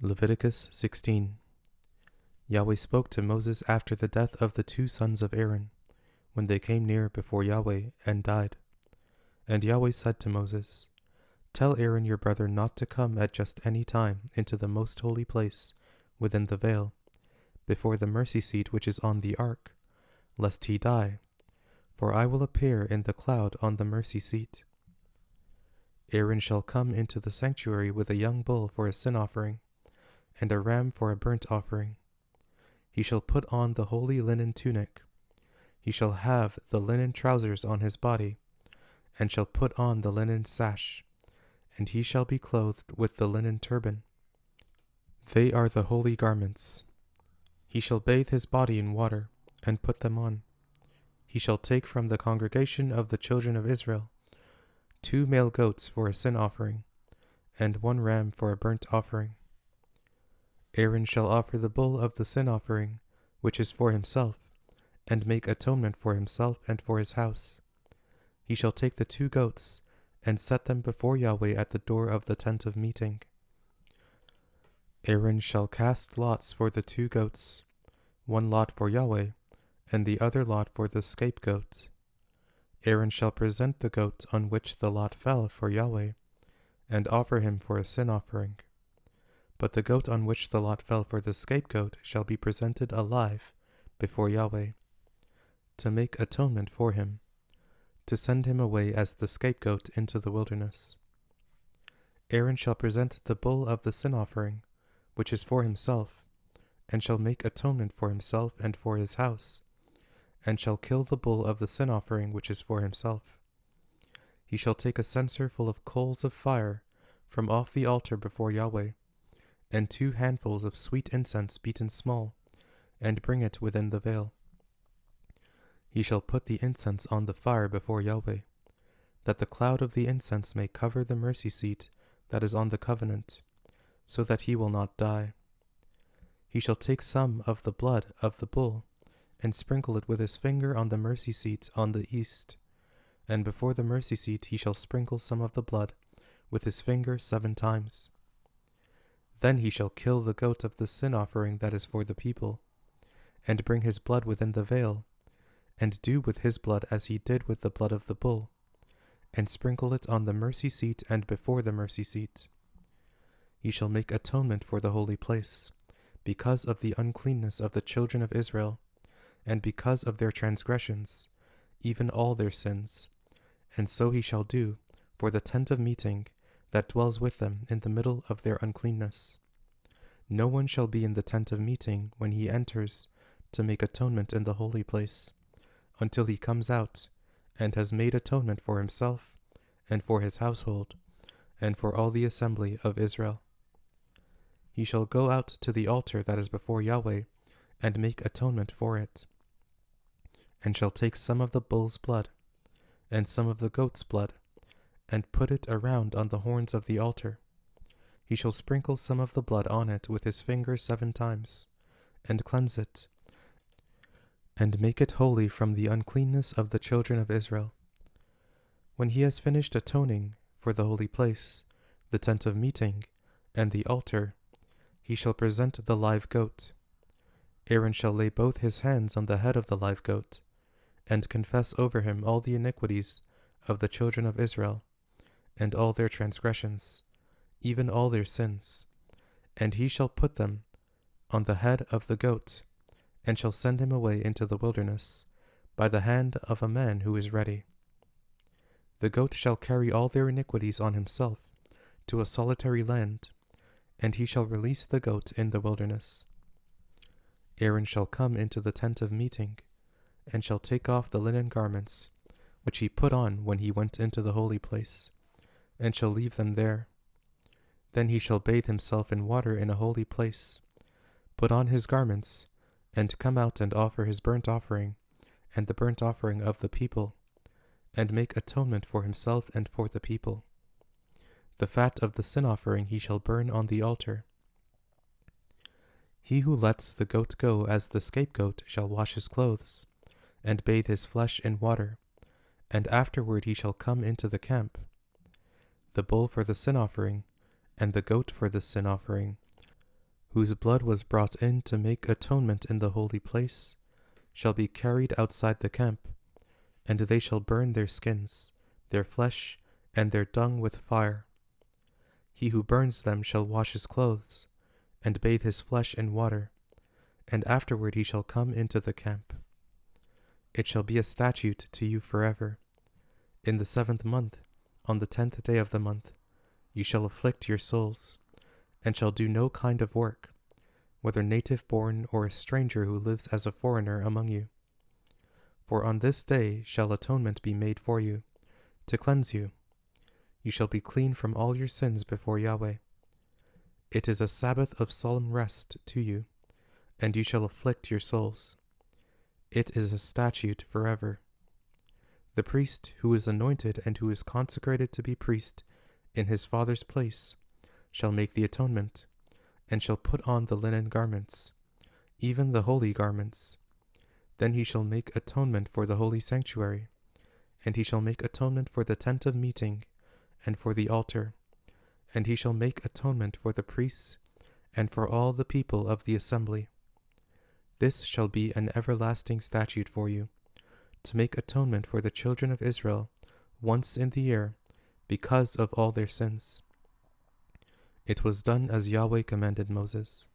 Leviticus 16. Yahweh spoke to Moses after the death of the two sons of Aaron, when they came near before Yahweh and died. And Yahweh said to Moses, Tell Aaron your brother not to come at just any time into the most holy place within the veil, before the mercy seat which is on the ark, lest he die, for I will appear in the cloud on the mercy seat. Aaron shall come into the sanctuary with a young bull for a sin offering, and a ram for a burnt offering. He shall put on the holy linen tunic. He shall have the linen trousers on his body, and shall put on the linen sash, and he shall be clothed with the linen turban. They are the holy garments. He shall bathe his body in water, and put them on. He shall take from the congregation of the children of Israel 2 male goats for a sin offering, and 1 ram for a burnt offering. Aaron shall offer the bull of the sin offering, which is for himself, and make atonement for himself and for his house. He shall take the 2 goats, and set them before Yahweh at the door of the tent of meeting. Aaron shall cast lots for the 2 goats, 1 lot for Yahweh, and the other lot for the scapegoat. Aaron shall present the goat on which the lot fell for Yahweh, and offer him for a sin offering. But the goat on which the lot fell for the scapegoat shall be presented alive before Yahweh, to make atonement for him, to send him away as the scapegoat into the wilderness. Aaron shall present the bull of the sin offering, which is for himself, and shall make atonement for himself and for his house, and shall kill the bull of the sin offering which is for himself. He shall take a censer full of coals of fire from off the altar before Yahweh, and 2 handfuls of sweet incense beaten small, and bring it within the veil. He shall put the incense on the fire before Yahweh, that the cloud of the incense may cover the mercy seat that is on the covenant, so that he will not die. He shall take some of the blood of the bull, and sprinkle it with his finger on the mercy seat on the east, and before the mercy seat he shall sprinkle some of the blood with his finger 7 times. Then he shall kill the goat of the sin offering that is for the people, and bring his blood within the veil, and do with his blood as he did with the blood of the bull, and sprinkle it on the mercy seat and before the mercy seat. He shall make atonement for the holy place, because of the uncleanness of the children of Israel, and because of their transgressions, even all their sins. And so he shall do for the tent of meeting that dwells with them in the middle of their uncleanness. No one shall be in the tent of meeting when he enters to make atonement in the holy place, until he comes out and has made atonement for himself and for his household and for all the assembly of Israel. He shall go out to the altar that is before Yahweh and make atonement for it, and shall take some of the bull's blood and some of the goat's blood, and put it around on the horns of the altar. He shall sprinkle some of the blood on it with his finger 7 times, and cleanse it, and make it holy from the uncleanness of the children of Israel. When he has finished atoning for the holy place, the tent of meeting, and the altar, he shall present the live goat. Aaron shall lay both his hands on the head of the live goat, and confess over him all the iniquities of the children of Israel, and all their transgressions, even all their sins. And he shall put them on the head of the goat, and shall send him away into the wilderness, by the hand of a man who is ready. The goat shall carry all their iniquities on himself to a solitary land, and he shall release the goat in the wilderness. Aaron shall come into the tent of meeting, and shall take off the linen garments, which he put on when he went into the holy place, and shall leave them there. Then he shall bathe himself in water in a holy place, put on his garments, and come out and offer his burnt offering, and the burnt offering of the people, and make atonement for himself and for the people. The fat of the sin offering he shall burn on the altar. He who lets the goat go as the scapegoat shall wash his clothes, and bathe his flesh in water, and afterward he shall come into the camp. The bull for the sin offering, and the goat for the sin offering, whose blood was brought in to make atonement in the holy place, shall be carried outside the camp, and they shall burn their skins, their flesh, and their dung with fire. He who burns them shall wash his clothes, and bathe his flesh in water, and afterward he shall come into the camp. It shall be a statute to you forever. In the 7th month, on the 10th day of the month, you shall afflict your souls, and shall do no kind of work, whether native born or a stranger who lives as a foreigner among you. For on this day shall atonement be made for you, to cleanse you. You shall be clean from all your sins before Yahweh. It is a Sabbath of solemn rest to you, and you shall afflict your souls. It is a statute forever. The priest who is anointed and who is consecrated to be priest in his father's place shall make the atonement, and shall put on the linen garments, even the holy garments. Then he shall make atonement for the holy sanctuary, and he shall make atonement for the tent of meeting, and for the altar, and he shall make atonement for the priests, and for all the people of the assembly. This shall be an everlasting statute for you, to make atonement for the children of Israel once in the year, because of all their sins. It was done as Yahweh commanded Moses.